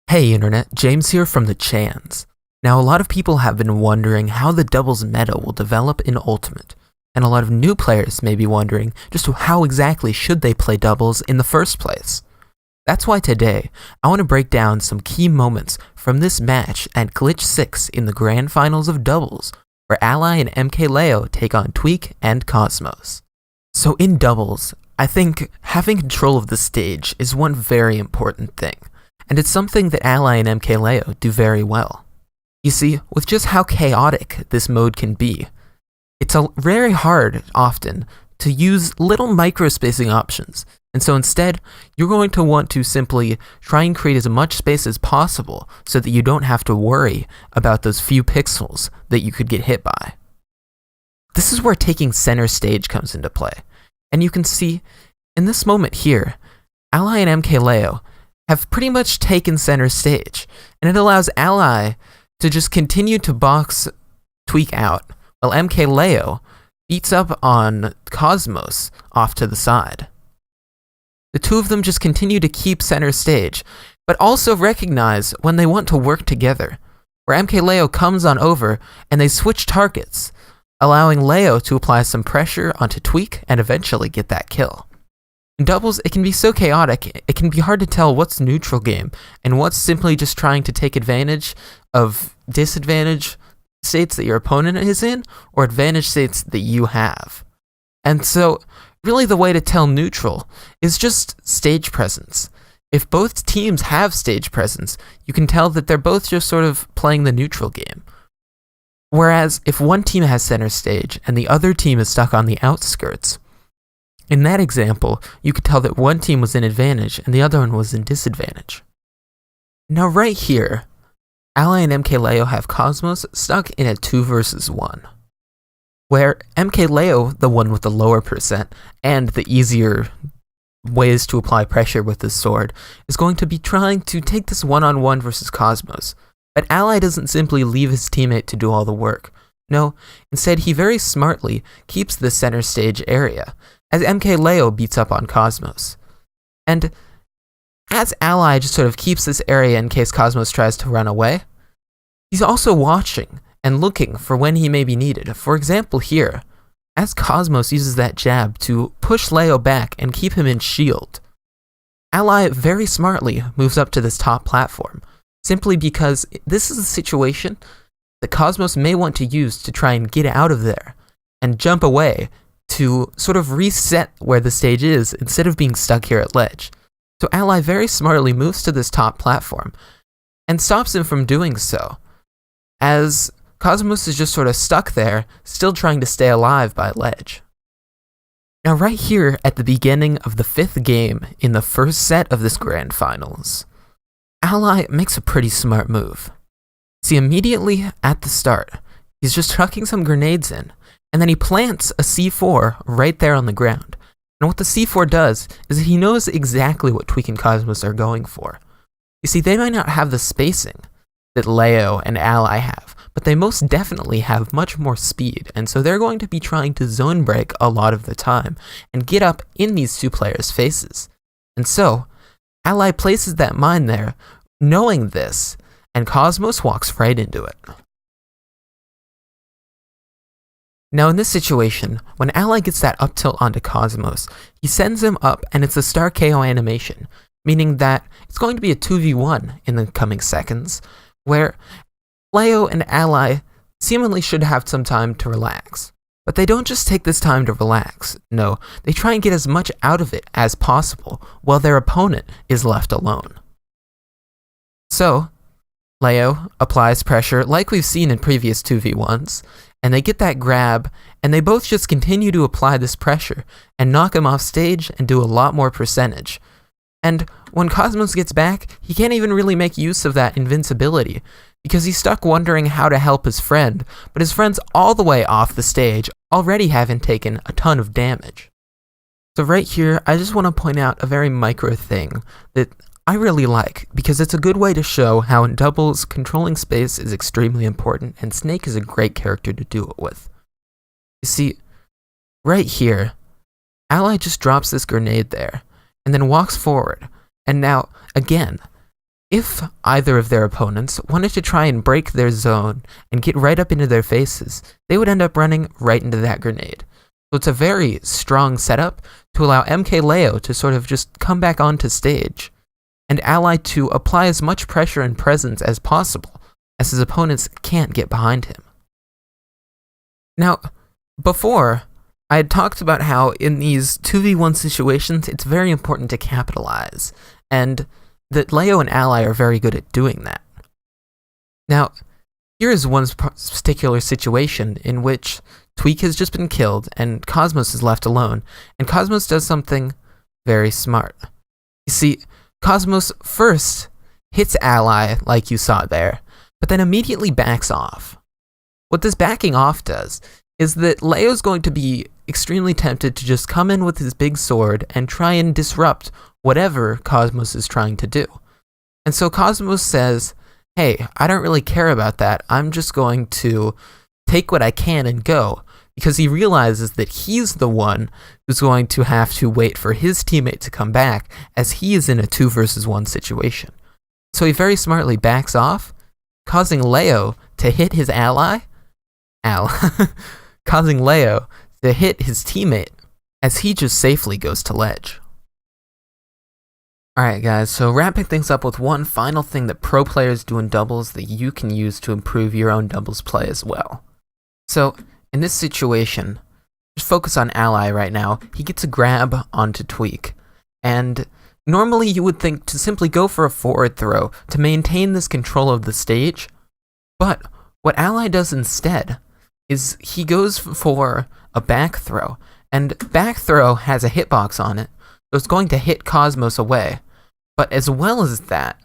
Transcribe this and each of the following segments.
Hey Internet, James here from the Chans. Now a lot of people have been wondering how the doubles meta will develop in Ultimate, and a lot of new players may be wondering just how exactly should they play doubles in the first place. That's why today, I want to break down some key moments from this match at Glitch 6 in the Grand Finals of Doubles, where Ally and MkLeo take on Tweek and Cosmos. So in doubles, I think having control of the stage is one very important thing, and it's something that Ally and MkLeo do very well. You see, with just how chaotic this mode can be, it's very hard often to use little microspacing options, and so instead, you're going to want to simply try and create as much space as possible so that you don't have to worry about those few pixels that you could get hit by. This is where taking center stage comes into play, and you can see, in this moment here, Ally and MkLeo have pretty much taken center stage, and it allows Ally to just continue to box Tweek out, while MkLeo beats up on Cosmos off to the side. The two of them just continue to keep center stage, but also recognize when they want to work together, where MkLeo comes on over and they switch targets, allowing Leo to apply some pressure onto Tweek and eventually get that kill. In doubles, it can be so chaotic, it can be hard to tell what's neutral game and what's simply just trying to take advantage of disadvantage states that your opponent is in, or advantage states that you have. And so, really the way to tell neutral is just stage presence. If both teams have stage presence, you can tell that they're both just sort of playing the neutral game. Whereas, if one team has center stage and the other team is stuck on the outskirts, in that example, you could tell that one team was in advantage and the other one was in disadvantage. Now right here, Ally and MkLeo have Cosmos stuck in a 2 versus 1, where MkLeo, the one with the lower percent and the easier ways to apply pressure with his sword, is going to be trying to take this one-on-one versus Cosmos. But Ally doesn't simply leave his teammate to do all the work. No, instead he very smartly keeps the center stage area, as MkLeo beats up on Cosmos. And as Ally just sort of keeps this area in case Cosmos tries to run away, he's also watching and looking for when he may be needed. For example here, as Cosmos uses that jab to push Leo back and keep him in shield, Ally very smartly moves up to this top platform, simply because this is a situation that Cosmos may want to use to try and get out of there and jump away to sort of reset where the stage is instead of being stuck here at ledge. So Ally very smartly moves to this top platform and stops him from doing so, as Cosmos is just sort of stuck there, still trying to stay alive by ledge. Now right here at the beginning of the 5th game in the first set of this Grand Finals, Ally makes a pretty smart move. See, immediately at the start, he's just chucking some grenades in, and then he plants a C4 right there on the ground. And what the C4 does is that he knows exactly what Tweek and Cosmos are going for. You see, they might not have the spacing that Leo and Ally have, but they most definitely have much more speed, and so they're going to be trying to zone break a lot of the time and get up in these two players' faces. And so, Ally places that mine there, knowing this, and Cosmos walks right into it. Now in this situation, when Ally gets that up tilt onto Cosmos, he sends him up and it's a star KO animation, meaning that it's going to be a 2v1 in the coming seconds, where Leo and Ally seemingly should have some time to relax. But they don't just take this time to relax, no, they try and get as much out of it as possible while their opponent is left alone. So, Leo applies pressure like we've seen in previous 2v1s, and they get that grab, and they both just continue to apply this pressure and knock him off stage and do a lot more percentage. And when Cosmos gets back, he can't even really make use of that invincibility, because he's stuck wondering how to help his friend, but his friend's all the way off the stage, already having taken a ton of damage. So right here, I just want to point out a very micro thing that I really like, because it's a good way to show how in doubles, controlling space is extremely important, and Snake is a great character to do it with. You see, right here, Ally just drops this grenade there, and then walks forward, and now, again, If either of their opponents wanted to try and break their zone and get right up into their faces, they would end up running right into that grenade. So it's a very strong setup to allow MkLeo to sort of just come back onto stage, and Ally to apply as much pressure and presence as possible, as his opponents can't get behind him. Now, before, I had talked about how in these 2v1 situations, it's very important to capitalize, and that Leo and Ally are very good at doing that. Now, here is one particular situation in which Tweek has just been killed and Cosmos is left alone, and Cosmos does something very smart. You see, Cosmos first hits Ally, like you saw there, but then immediately backs off. What this backing off does is that Leo's going to be extremely tempted to just come in with his big sword and try and disrupt whatever Cosmos is trying to do. And so Cosmos says, hey, I don't really care about that, I'm just going to take what I can and go, because he realizes that he's the one who's going to have to wait for his teammate to come back, as he is in a 2 versus 1 situation. So he very smartly backs off, causing Leo to hit his ally, causing Leo to hit his teammate, as he just safely goes to ledge. Alright guys, so wrapping things up with one final thing that pro players do in doubles that you can use to improve your own doubles play as well. So, in this situation, just focus on Ally right now. He gets a grab onto Tweek, and normally you would think to simply go for a forward throw to maintain this control of the stage, but what Ally does instead is he goes for a back throw, and back throw has a hitbox on it, so it's going to hit Cosmos away. But as well as that,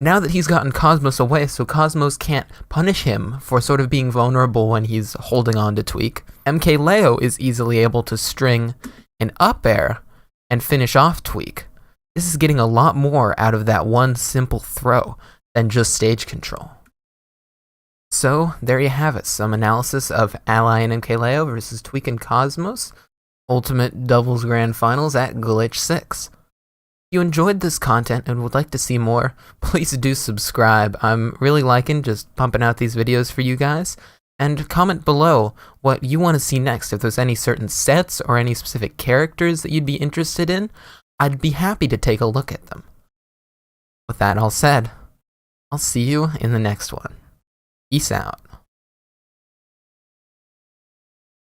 now that he's gotten Cosmos away, so Cosmos can't punish him for sort of being vulnerable when he's holding on to Tweek, MkLeo is easily able to string an up air and finish off Tweek. This is getting a lot more out of that one simple throw than just stage control. So, there you have it, some analysis of Ally and MkLeo versus Tweek and Cosmos, Ultimate Doubles Grand Finals at Glitch 6. If you enjoyed this content and would like to see more, please do subscribe. I'm really liking just pumping out these videos for you guys. And comment below what you want to see next. If there's any certain sets or any specific characters that you'd be interested in, I'd be happy to take a look at them. With that all said, I'll see you in the next one. Peace out.